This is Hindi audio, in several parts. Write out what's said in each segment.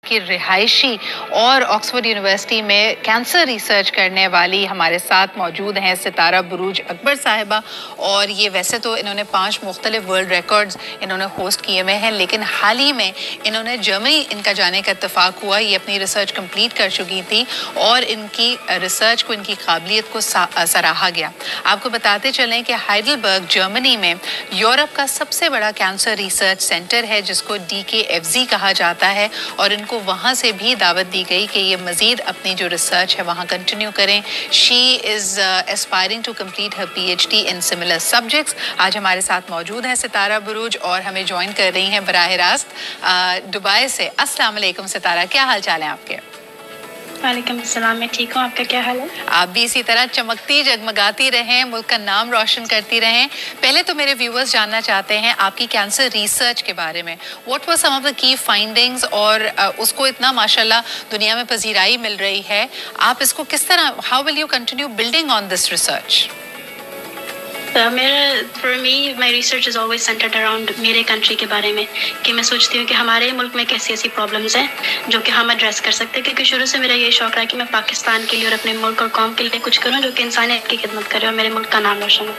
की रिहायशी और ऑक्सफोर्ड यूनिवर्सिटी में कैंसर रिसर्च करने वाली हमारे साथ मौजूद हैं सितारा बुरूज अकबर साहिबा। और ये वैसे तो इन्होंने 5 मुख्तलिफ वर्ल्ड रिकॉर्ड्स इन्होंने होस्ट किए हुए हैं, लेकिन हाल ही में इन्होंने जर्मनी इनका जाने का इत्तेफाक हुआ। ये अपनी रिसर्च कंप्लीट कर चुकी थी और इनकी रिसर्च को, इनकी काबिलियत को सराहा गया। आपको बताते चलें कि हाइडलबर्ग जर्मनी में यूरोप का सबसे बड़ा कैंसर रिसर्च सेंटर है जिसको DKFZ कहा जाता है, और इनको वहाँ से भी दावत दी गई कि ये मज़ीद अपनी जो रिसर्च है वहाँ कंटिन्यू करें। She is aspiring to complete her PhD in similar subjects. आज हमारे साथ मौजूद हैं सितारा बुरूज और हमें ज्वाइन कर रही हैं बराह रास्त दुबई से। अस्सलाम वालेकुम सितारा, क्या हाल चाल है आपके? वालेकुम अस्सलाम, मैं ठीक हूँ, आपका क्या हाल है? आप भी इसी तरह चमकती जगमगाती रहें, मुल्क का नाम रोशन करती रहें। पहले तो मेरे व्यूअर्स जानना चाहते हैं आपकी कैंसर रिसर्च के बारे में। What were some of the key findings, और उसको इतना माशाल्लाह दुनिया में पजीराई मिल रही है, आप इसको किस तरह, how will you continue building on this research? For me my research is always centred around मेरे कंट्री के बारे में, कि मैं सोचती हूँ कि हमारे मुल्क में कैसी ऐसी प्रॉब्लम्स हैं जो कि हम एड्रेस कर सकते हैं, क्योंकि शुरू से मेरा ये शौक रहा कि मैं पाकिस्तान के लिए और अपने मुल्क और कौम के लिए कुछ करूँ जो कि इंसानियत की खिदमत करे और मेरे मुल्क का नाम रोशन हो।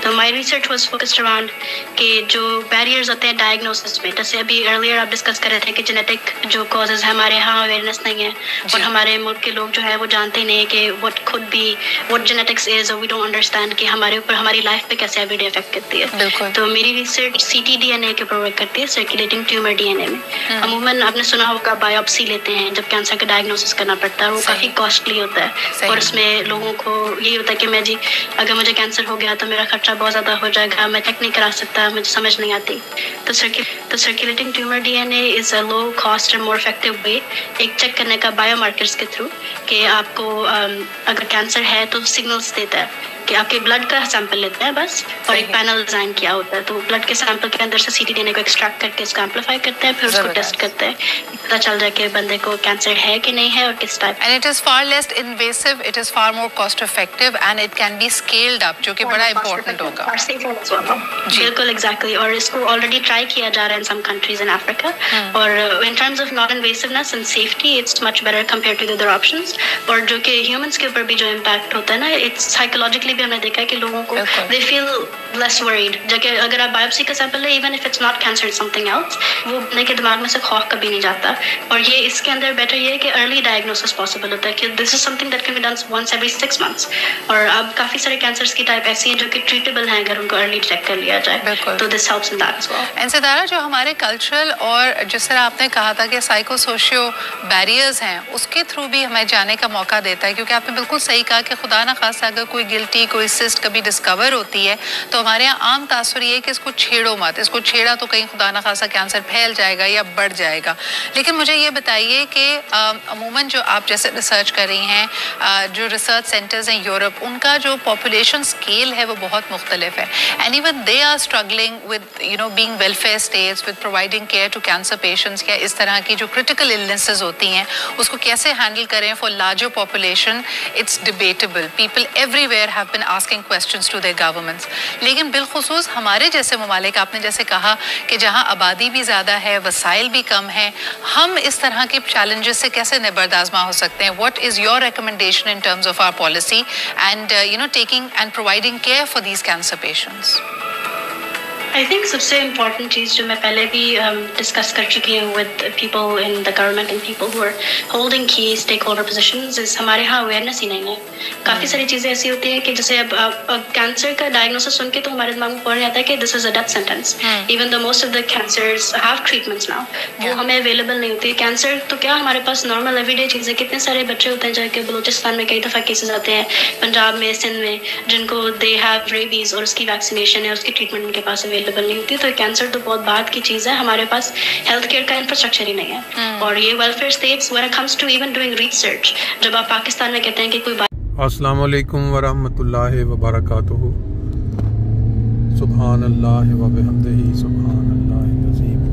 तो my research was focused around कि जो बैरियर्स होते हैं डायग्नोसिस में, जैसे अभी अर्लियर आप डिस्कस कर रहे थे कि जेनेटिक जो कॉजेज़ है हमारे यहाँ अवेयरनेस नहीं है, और हमारे मुल्क के लोग जो है वो जानते ही नहीं कि what could be what genetics is, और वी डोंट अंडरस्टैंड कि हमारे ऊपर हमारी लाइफ पे कैसे एवरीडे इफेक्ट करती है। तो मेरी रिसर्च ctDNA के ऊपर वर्क करती है, सर्कुलेटिंग ट्यूमर DNA में। अमूमन आपने सुना होगा बायोप्सी लेते हैं जब कैंसर का डायग्नोसिस करना पड़ता है, वो काफ़ी कॉस्टली होता है, और उसमें लोगों को यही होता है कि मैं जी अगर मुझे कैंसर हो गया तो मेरा खर्चा बहुत ज़्यादा हो जाएगा, मैं चेक नहीं करा सकता, मुझे समझ नहीं आती। तो circulating tumour DNA is a low cost and more effective way एक चेक करने का बायोमार्कर्स के थ्रू, कि आपको अगर कैंसर है तो सिग्नल्स देता है कि आपके ब्लड का सैंपल लेते हैं बस, और एक पैनल डिजाइन किया होता है, तो ब्लड के सैंपल के अंदर से ctDNA को एक्सट्रैक्ट करके इसको एम्पलीफाई करते हैं, फिर उसको टेस्ट करते हैं, पता चल जाए कि बंदे को कैंसर है कि नहीं है और किस type. And it is far less invasive, it is far more cost effective, and it can be scaled up, जो कि बड़ा इंपॉर्टेंट होगा। बिल्कुल एग्जैक्टली, और इसको ऑलरेडी ट्राई किया जा रहा है इन सम कंट्रीज इन अफ्रीका, और in terms of non invasiveness and safety it's much better compare to the other options. और जो कि ह्यूमंस के ऊपर भी जो इम्पैक्ट होता है ना, इट्स साइकोलॉजिकली भी हमने देखा है कि लोगों को दे फील लेस वरीड। जबकि अगर आप बायोप्सी का सैंपल ले, even if it's not cancer something else, वो बंदे के दिमाग में से खौफ कभी नहीं जाता। और ये इसके अंदर बेटर ये है कि अर्ली डायग्नोसिस पॉसिबल होता है, कि this is something that can be done once every 6 months। और अब काफी सारे कैंसर्स की टाइप ऐसी हैं जो कि ट्रीटेबल हैं अगर उनको अर्ली डिटेक्ट कर लिया जाए, तो this helps in that as well. And Sitara, जो हमारे कल्चरल और जिस तरह आपने कहा था कि साइको सोशियो बैरियर्स हैं, उसके थ्रू भी हमें जाने का मौका देता है, क्योंकि आपने बिल्कुल सही कहा कि खुदा ना खास्ता अगर कोई गिल्टी, कोई सिस्ट कभी डिस्कवर होती है तो हमारे यहाँ आम तासुर ये है कि इसको छेड़ो मत, इसको छेड़ा तो कहीं खुदा ना खासा कैंसर फैल जाएगा या बढ़ जाएगा। लेकिन मुझे ये बताइए कि अमूमन जो आप जैसे रिसर्च कर रही हैं, जो रिसर्च सेंटर्स हैं यूरोप, उनका जो पॉपुलेशन स्केल है वो बहुत मुख्तलिफ है, and even they are struggling with being welfare states, with providing care to cancer patients, या इस तरह की जो क्रिटिकल इलनेसेस होती हैं उसको कैसे हैंडल करें for larger population. It's debatable, people everywhere have been asking questions to their governments. लेकिन बिलखुसूस हमारे जैसे ममालिक, आपने जैसे कहा कि जहां आबादी भी ज़्यादा है, वसाइल भी कम है, हम इस तरह के चैलेंजेस से कैसे निबर्दाज़मा हो सकते हैं? What is your recommendation in terms of our policy and taking and providing care for these cancer patients? I think सबसे इम्पॉर्टेंट चीज़ जो मैं पहले भी डिस्कस कर चुकी हूँ with people in the government and people who are holding key stakeholder positions is हमारे यहाँ अवेयरनेस ही नहीं है। काफ़ी सारी चीज़ें ऐसी होती हैं कि जैसे अब कैंसर का डायग्नोसिस सुन के तो हमारे दिमाग में पड़ जाता है कि this is a death sentence, even the most of the cancers have treatments now, वो हमें अवेलेबल नहीं होती। कैंसर तो क्या हमारे पास नॉर्मल एवरीडे चीज़ें, कितने सारे बच्चे होते हैं जाके बलूचिस्तान में कई दफ़ा केसेस आते हैं, पंजाब में, सिंध में, जिनको दे हैव रेबीज और उसकी वैक्सीनेशन है, उसकी ट्रीटमेंट उनके पास अवेलेबल नहीं होती। तो कैंसर तो बहुत बात की चीज़ है, हमारे पास हेल्थ केयर का इंफ्रास्ट्रक्चर ही नहीं है। और ये welfare states when it comes to even doing research, जब आप पाकिस्तान में कहते हैं कि कोई अस्सलाम वालेकुम व रहमतुल्लाहि व बरकातुहू, सुभान अल्लाह व बिहम्दिही, सुभान अल्लाहिल अज़ीम,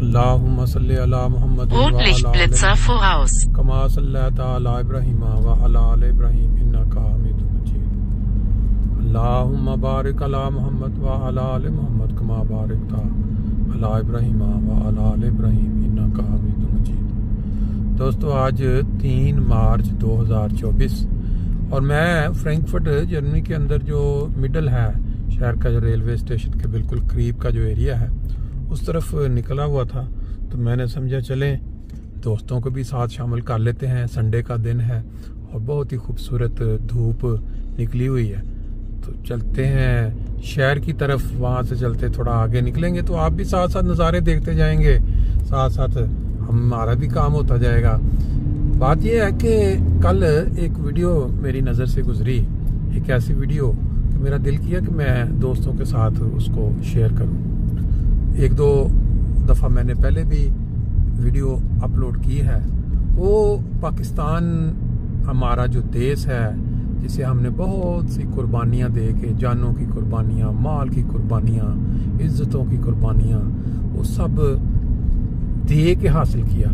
अल्लाहुम्मा सल्लि अला मुहम्मद व अला कमा सल्लैता अला इब्राहीम व अला आलि इब्राहीम इन्नका हमीदुम मजीद, अल्लाहुम्मा बारिक अला मुहम्मद व अला आलि मुहम्मद कमा बारकता अला इब्राहीम व अला आलि इब्राहीम इन्नका हमीदुम मजीद। दोस्तों आज 3 मार्च 2024 और मैं फ्रैंकफर्ट जर्मनी के अंदर जो मिडल है शहर का, जो रेलवे स्टेशन के बिल्कुल करीब का जो एरिया है, उस तरफ निकला हुआ था। तो मैंने समझा चलें दोस्तों को भी साथ शामिल कर लेते हैं। संडे का दिन है और बहुत ही खूबसूरत धूप निकली हुई है, तो चलते हैं शहर की तरफ। वहाँ से चलते थोड़ा आगे निकलेंगे तो आप भी साथ साथ नज़ारे देखते जाएंगे, साथ साथ हमारा भी काम होता जाएगा। बात यह है कि कल एक वीडियो मेरी नज़र से गुजरी, एक ऐसी वीडियो कि मेरा दिल किया कि मैं दोस्तों के साथ उसको शेयर करूं। 1-2 दफ़ा मैंने पहले भी वीडियो अपलोड की है। वो पाकिस्तान हमारा जो देश है, जिसे हमने बहुत सी कुर्बानियाँ दे के, जानों की कुर्बानियाँ, माल की कुर्बानियाँ, इज्जतों की कुर्बानियाँ, वो सब दे के हासिल किया।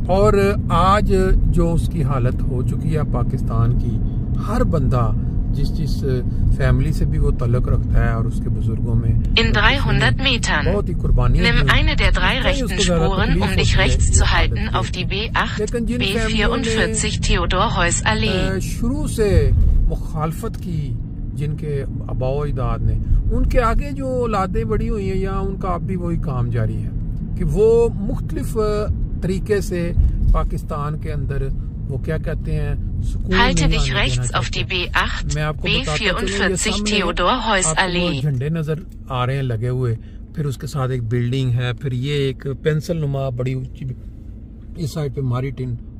और आज जो उसकी हालत हो चुकी है पाकिस्तान की, हर बंदा जिस फैमिली से भी वो ताल्लुक रखता है और उसके बुजुर्गों में In 300 Metern. बहुत ही कुर्बानियाँ। Nimm eine der 3 rechten Spuren, dich rechts zu halten auf die B8, B44 Theodor Heuss Allee. शुरू से मुखालफत की जिनके आबाओ अजदाद ने, उनके आगे जो औलादें बड़ी हुई हैं या उनका अब भी वही काम जारी है कि वो मुख्तलिफ तरीके से पाकिस्तान के अंदर वो क्या कहते हैं, Halte dich rechts auf die B8, B44 Theodor Heuss Allee. झंडे नजर आ रहे हैं लगे हुए, फिर उसके साथ एक बिल्डिंग है, फिर ये एक पेंसिल नुमा बड़ी ऊंची, इस साइड पे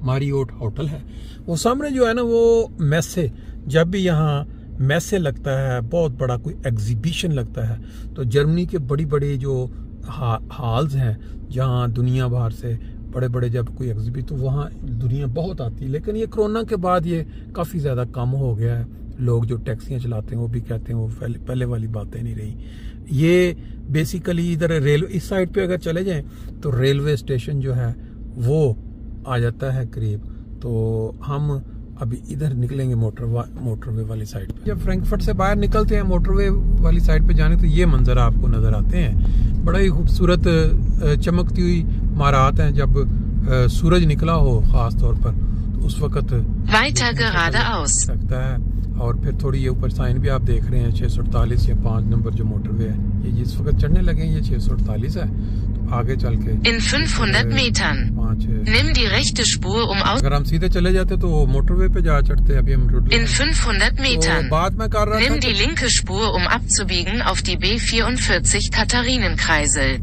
मारियोट होटल है। वो सामने जो है ना वो मैसे, जब भी यहाँ मैसे लगता है, बहुत बड़ा कोई एग्जीबिशन लगता है, तो जर्मनी के बड़ी बड़ी जो हॉल्स हैं जहाँ दुनिया भर से बड़े बड़े जब कोई एग्जिबिट, तो वहाँ दुनिया बहुत आती है। लेकिन ये कोरोना के बाद ये काफ़ी ज़्यादा कम हो गया है। लोग जो टैक्सियाँ चलाते हैं वो भी कहते हैं वो पहले वाली बातें नहीं रही। ये बेसिकली इधर रेलवे, इस साइड पे अगर चले जाएं तो रेलवे स्टेशन जो है वो आ जाता है करीब। तो हम अभी इधर निकलेंगे मोटरवे वाली साइड पे। जब फ्रैंकफर्ट से बाहर निकलते हैं मोटरवे वाली साइड पे जाने, तो ये मंजर आपको नजर आते हैं। बड़ा ही खूबसूरत चमकती हुई इमारत हैं। जब सूरज निकला हो खास तौर पर तो उस वक्त लगता है। और फिर थोड़ी ये ऊपर साइन भी आप देख रहे हैं 648 या 5 नंबर जो मोटरवे है, ये जिस वक्त चढ़ने लगे ये 648 है। तो आगे चल के In 500 Metern. Nimm die rechte Spur aus. अगर हम सीधे चले जाते तो मोटरवे पे जा चढ़ते। अभी हम In 500 Metern. बात मैं कर रहा था, Nimm die linke Spur, abzubiegen auf die B44 Katharinenkreisel.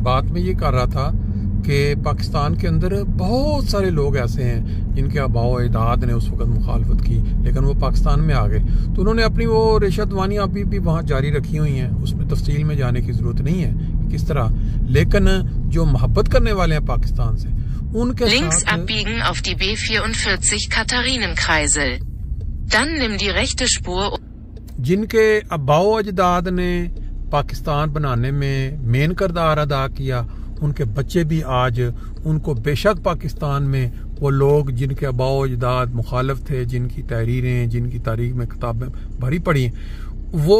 बात में ये कर रहा था कि पाकिस्तान के अंदर बहुत सारे लोग ऐसे हैं जिनके आबाओ अजदाद ने उस वक्त मुखालफत की, लेकिन वो पाकिस्तान में आ गए। तो उन्होंने अपनी वो रिश्वतवानियाँ अभी भी वहाँ जारी रखी हुई हैं। उसमें तफसील में जाने की ज़रूरत नहीं है किस तरह, लेकिन जो मोहब्बत करने वाले हैं पाकिस्तान से, उनके Links abbiegen auf die B44 Katharinenkreisel. Dann nimm die rechte Spur. जिनके आबाओ अजदाद ने पाकिस्तान बनाने में मेन किरदार अदा किया, उनके बच्चे भी आज उनको बेशक पाकिस्तान में वो लोग जिनके आबाओ अजदाद मुखालिफ थे, जिनकी तहरीरें, जिनकी तारीख में किताबें भरी पड़ी, वो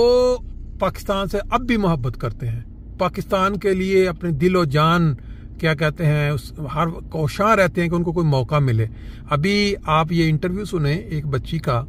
पाकिस्तान से अब भी मोहब्बत करते हैं। पाकिस्तान के लिए अपने दिलो जान क्या कहते हैं उस हर कोशां रहते हैं कि उनको कोई मौका मिले। अभी आप ये इंटरव्यू सुने एक बच्ची का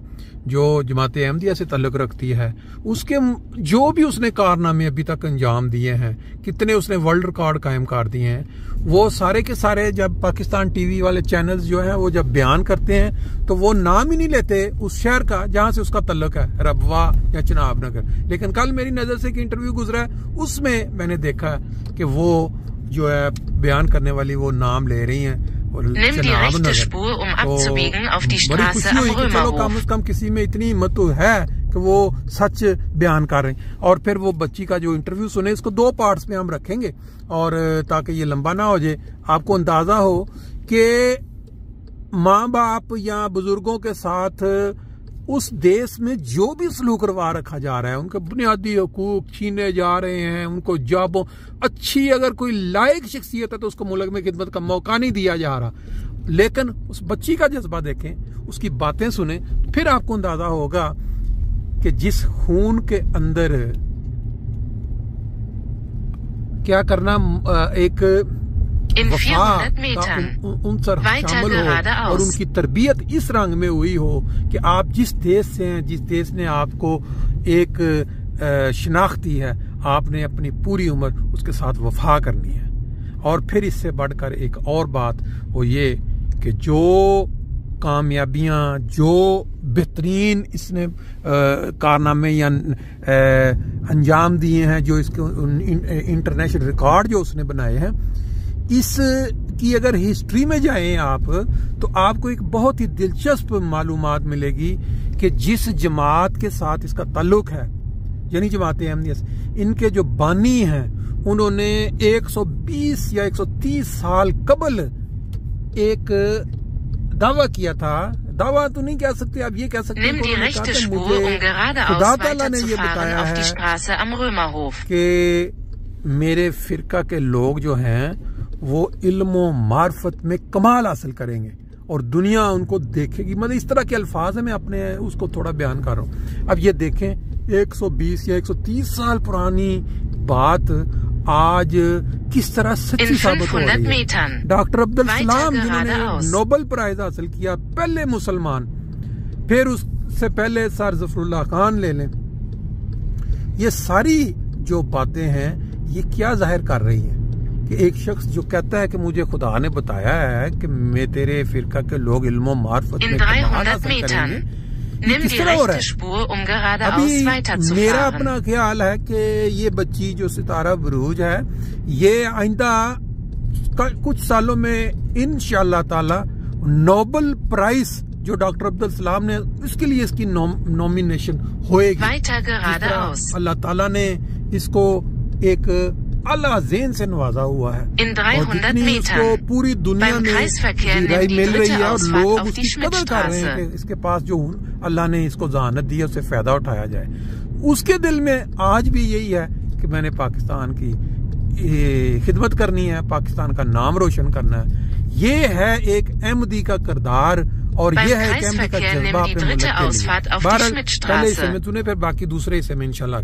जो जमात अहमदिया से ताल्लुक रखती है, उसके जो भी उसने कारनामे अभी तक अंजाम दिए हैं, कितने उसने वर्ल्ड रिकॉर्ड कायम कर दिए हैं, वो सारे के सारे जब पाकिस्तान टीवी वाले चैनल्स जो हैं वो जब बयान करते हैं तो वो नाम ही नहीं लेते उस शहर का जहां से उसका ताल्लुक है, रबवा या चिनाब नगर। लेकिन कल मेरी नजर से एक इंटरव्यू गुजरा है, उसमें मैंने देखा कि वो जो है बयान करने वाली वो नाम ले रही हैं। Nimm die rechte Spur, abzubiegen auf die Straße am Römerhof. कम से कम किसी में इतनी हिम्मत तो है कि वो सच बयान कर रहे हैं। और फिर वो बच्ची का जो इंटरव्यू सुने, इसको 2 पार्ट्स में हम रखेंगे और ताकि ये लंबा ना हो जाए, आपको अंदाजा हो कि माँ बाप या बुजुर्गों के साथ उस देश में जो भी सलूक रवा रखा जा रहा है, उनके बुनियादी हकूक छीने जा रहे हैं, उनको जॉबों, अच्छी अगर कोई लायक शख्सियत है तो उसको मुल्क में खिदमत का मौका नहीं दिया जा रहा। लेकिन उस बच्ची का जज्बा देखें, उसकी बातें सुने, फिर आपको अंदाजा होगा कि जिस खून के अंदर क्या करना, एक उनसर शामिल हो और उनकी तरबियत इस रंग में हुई हो कि आप जिस देश से हैं, जिस देश ने आपको एक शिनाख्त दी है, आपने अपनी पूरी उम्र उसके साथ वफा करनी है। और फिर इससे बढ़कर एक और बात वो ये कि जो कामयाबियां, जो बेहतरीन इसने कारनामे या अंजाम दिए हैं, जो इसके इंटरनेशनल रिकॉर्ड जो उसने बनाए हैं, इसकी अगर हिस्ट्री में जाएं आप तो आपको एक बहुत ही दिलचस्प मालूमात मिलेगी कि जिस जमात के साथ इसका ताल्लुक है, यानी जमात अहमदिया, इनके जो बानी हैं उन्होंने 120 या 130 साल कबल एक दावा किया था। दावा तो नहीं कह सकते, आप ये कह सकते हैं खुदा ताला ने ये बताया है कि मेरे फिरका के लोग जो हैं वो इल्म मार्फत में कमाल हासिल करेंगे और दुनिया उनको देखेगी। मतलब इस तरह के अल्फाज है, मैं अपने उसको थोड़ा बयान कर रहा हूँ। अब ये देखें 120 या 130 साल पुरानी बात आज किस तरह सच्ची साबित हो रही है। डॉक्टर अब्दुल सलाम जिन्होंने नोबेल प्राइज हासिल किया, पहले मुसलमान, फिर उससे पहले सर जफरुल्लाह खान ले लें, ये सारी जो बातें हैं ये क्या जाहिर कर रही हैं कि एक शख्स जो कहता है कि मुझे खुदा ने बताया है कि मैं तेरे फिरका के लोग इल्म मार्फत में कमाल हासिल करेंगे, किस तरह हो रहा है। अभी मेरा अपना ख्याल है कि ये बच्ची जो सितारा बरूज है, ये आइंदा कुछ सालों में इंशाअल्लाह ताला नोबेल प्राइज जो डॉक्टर अब्दुल सलाम ने, इसके लिए इसकी नॉमिनेशन होएगी। अल्लाह ताला ने इसको एक अल्लाह ज़ेन से नवाजा हुआ है और जितनी इसको पूरी दुनिया में राय मिल रही है और लोग उसकी कदर कर रहे हैं कि इसके पास जो अल्लाह ने इसको ज़हानत दी है उससे फायदा उठाया जाए। उसके दिल में आज भी यही है कि मैंने पाकिस्तान की खिदमत करनी है, पाकिस्तान का नाम रोशन करना है। ये है एक अहमदी का किरदार और ये है एक अहमदी का जज्बा अपने मुल्क के लिए। पहले हिस्से में तूने, फिर बाकी दूसरे हिस्से में इंशाल्लाह।